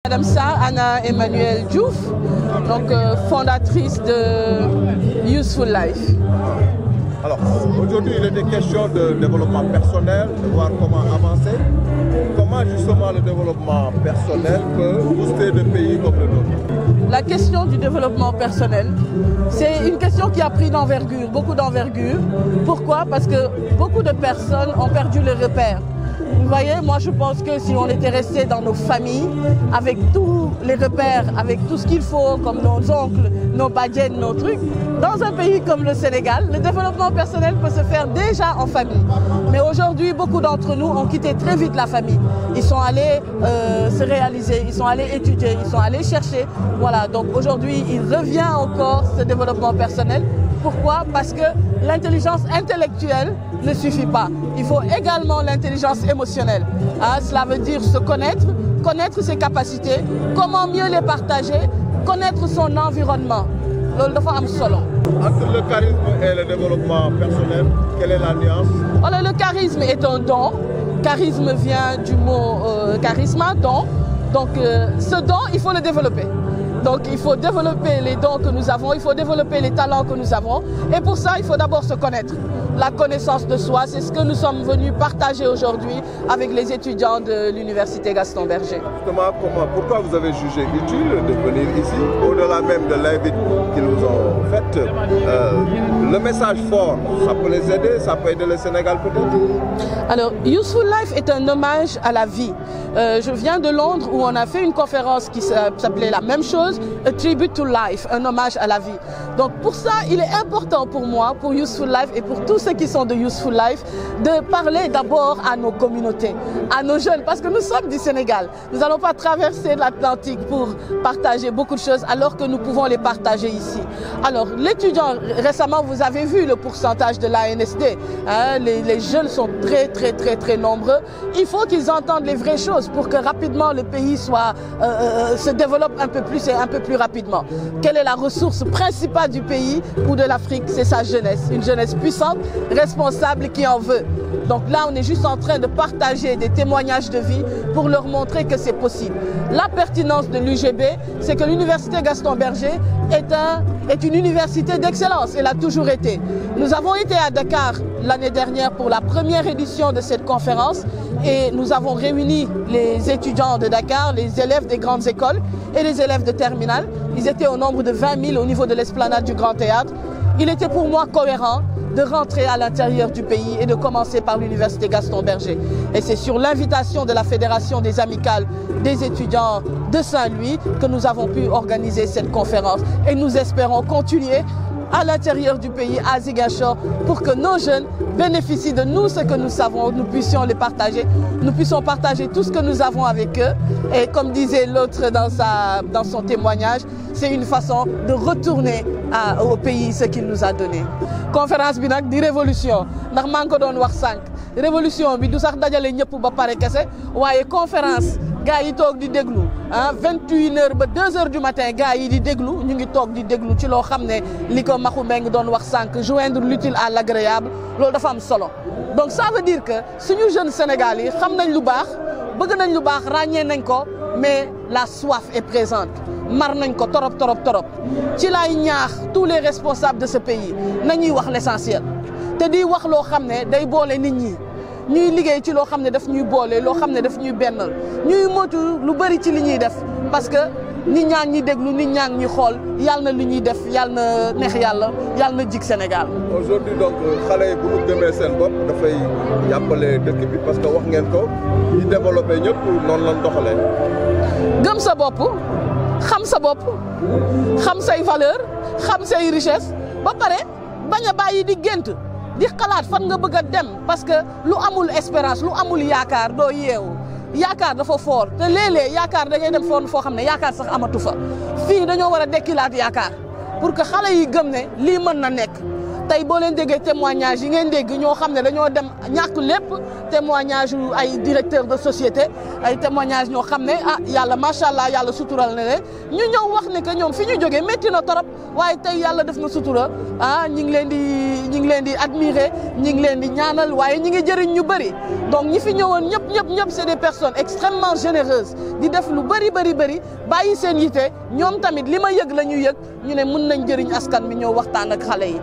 Madame Sa, Anna Emmanuelle Diouf, donc fondatrice de Useful Life. Alors, aujourd'hui, il était question de développement personnel, de voir comment avancer. Comment justement le développement personnel peut booster des pays comme le nôtre? La question du développement personnel, c'est une question qui a pris d'envergure, beaucoup d'envergure. Pourquoi? Parce que beaucoup de personnes ont perdu les repères. Vous voyez, moi je pense que si on était resté dans nos familles, avec tous les repères, avec tout ce qu'il faut, comme nos oncles, nos badiennes, nos trucs, dans un pays comme le Sénégal, le développement personnel peut se faire déjà en famille. Mais aujourd'hui, beaucoup d'entre nous ont quitté très vite la famille. Ils sont allés se réaliser, ils sont allés étudier, ils sont allés chercher. Voilà, donc aujourd'hui, il revient encore ce développement personnel. Pourquoi? Parce que l'intelligence intellectuelle ne suffit pas. Il faut également l'intelligence émotionnelle. Cela veut dire se connaître, connaître ses capacités, comment mieux les partager, connaître son environnement. Loolu dafa am solo. Entre le charisme et le développement personnel, quelle est la nuance? Alors, le charisme est un don. Charisme vient du mot charisma, don. Donc ce don, il faut le développer. Donc il faut développer les dons que nous avons, il faut développer les talents que nous avons. Et pour ça, il faut d'abord se connaître. La connaissance de soi, c'est ce que nous sommes venus partager aujourd'hui avec les étudiants de l'Université Gaston Berger. Justement, pourquoi vous avez jugé utile de venir ici, au-delà même de l'invite qu'ils nous ont faite? Le message fort, ça peut les aider, ça peut aider le Sénégal peut-être? Alors, Useful Life est un hommage à la vie. Je viens de Londres où on a fait une conférence qui s'appelait la même chose, A Tribute to Life, un hommage à la vie. Donc pour ça, il est important pour moi, pour Useful Life et pour tous ceux qui sont de Useful Life, de parler d'abord à nos communautés, à nos jeunes, parce que nous sommes du Sénégal. Nous n'allons pas traverser l'Atlantique pour partager beaucoup de choses alors que nous pouvons les partager ici. Alors, l'étudiant, récemment, vous avez vu le pourcentage de l'ANSD. Hein, les jeunes sont très nombreux. Il faut qu'ils entendent les vraies choses pour que rapidement le pays se développe un peu plus et un peu plus rapidement. Quelle est la ressource principale du pays ou de l'Afrique? C'est sa jeunesse. Une jeunesse puissante, responsable qui en veut. Donc là, on est juste en train de partager des témoignages de vie pour leur montrer que c'est possible. La pertinence de l'UGB, c'est que l'Université Gaston Berger est une université d'excellence. Elle a toujours été. Nous avons été à Dakar l'année dernière pour la première édition de cette conférence et nous avons réuni les étudiants de Dakar, les élèves des grandes écoles et les élèves de terminale. Ils étaient au nombre de 20 000 au niveau de l'esplanade du Grand Théâtre. Il était pour moi cohérent de rentrer à l'intérieur du pays et de commencer par l'Université Gaston Berger. Et c'est sur l'invitation de la Fédération des amicales des étudiants de Saint-Louis que nous avons pu organiser cette conférence. Et nous espérons continuer à l'intérieur du pays, à Ziguinchor, pour que nos jeunes bénéficient de nous, ce que nous savons, nous puissions les partager, nous puissions partager tout ce que nous avons avec eux. Et comme disait l'autre dans son témoignage, c'est une façon de retourner au pays ce qu'il nous a donné. Conférence bi nak di révolution ndax maa ngi ko doon wax sànq révolution bi du sax dajale ñëpp ba pare kese waaye conférence gars yi toog di déglu 21h ba 2h du matin gars yi di déglu ñu ngi toog di déglu ci loo xam ne li ko Maxu Mbeng doon wax sànq joindre l'utile à l'agréable loolu dafa am solo. Donc ça veut dire que suñu jeunes Sénégal yi xam nañ lu baax bëgg nañ lu baax ràññee nañ ko mais la soif est présente. Mar nañ ko torop ci lay ñaax tous les responsables de ce pays nañuy wax l'essentiel te di wax loo xam ne day boole nit ñi ñuy liggéey ci loo xam ne daf ñuy boole loo xam ne daf ñuy bennal ñuy moytu lu bari ci li ñuy def parce que nit ñaa ngi déglu nit ñaa ngi xool yàlla na li ñuy def yàlla na neex yàlla na jig Sénégal. Aujourd'hui donc xale yi bu ñu gëmee seen bopp dafay jàppale dëkk bi parce que wax ngeen ko ñi développé ñëpp noonu lañ doxalee. gëm sa bopp. xam sa bopp xam say valeur xam say richesse ba pare bañ a bàyyi di gént di xalaat fan nga bëgg a dem parce que lu amul espérance lu amul yaakaar doo yeewu yaakaar dafa fort te léeg-léeg yaakaar da ngay dem foo xam ne yaakaar sax amatu fa fii dañoo war a dekkilaat yaakaar pour que xale yi gëm ne lii mën na nekk tey boo leen déggee témoignage yi ngeen dégg ñoo xam ne dañoo dem ñàkk lépp témoignage yu ay directeur de société ay témoignage ñoo xam ne ah yàlla macha allah yàlla sutural na leen ñu ñëw wax ne que ñoom fi ñu jógee métti na torop waaye tey yàlla def na sutura ah ñi ngi leen di admirer ñi ngi leen di ñaanal waaye ñi ngi jëriñ ñu bëri donc ñi fi ñëwoon ñëpp c'est des personnes extrêmement généreuses di def lu bëri bàyyi seen yite ñoom tamit li ma yëg la ñu yëg ñu ne mën nañ jëriñ askan bi ñëw waxtaan ak xale yi.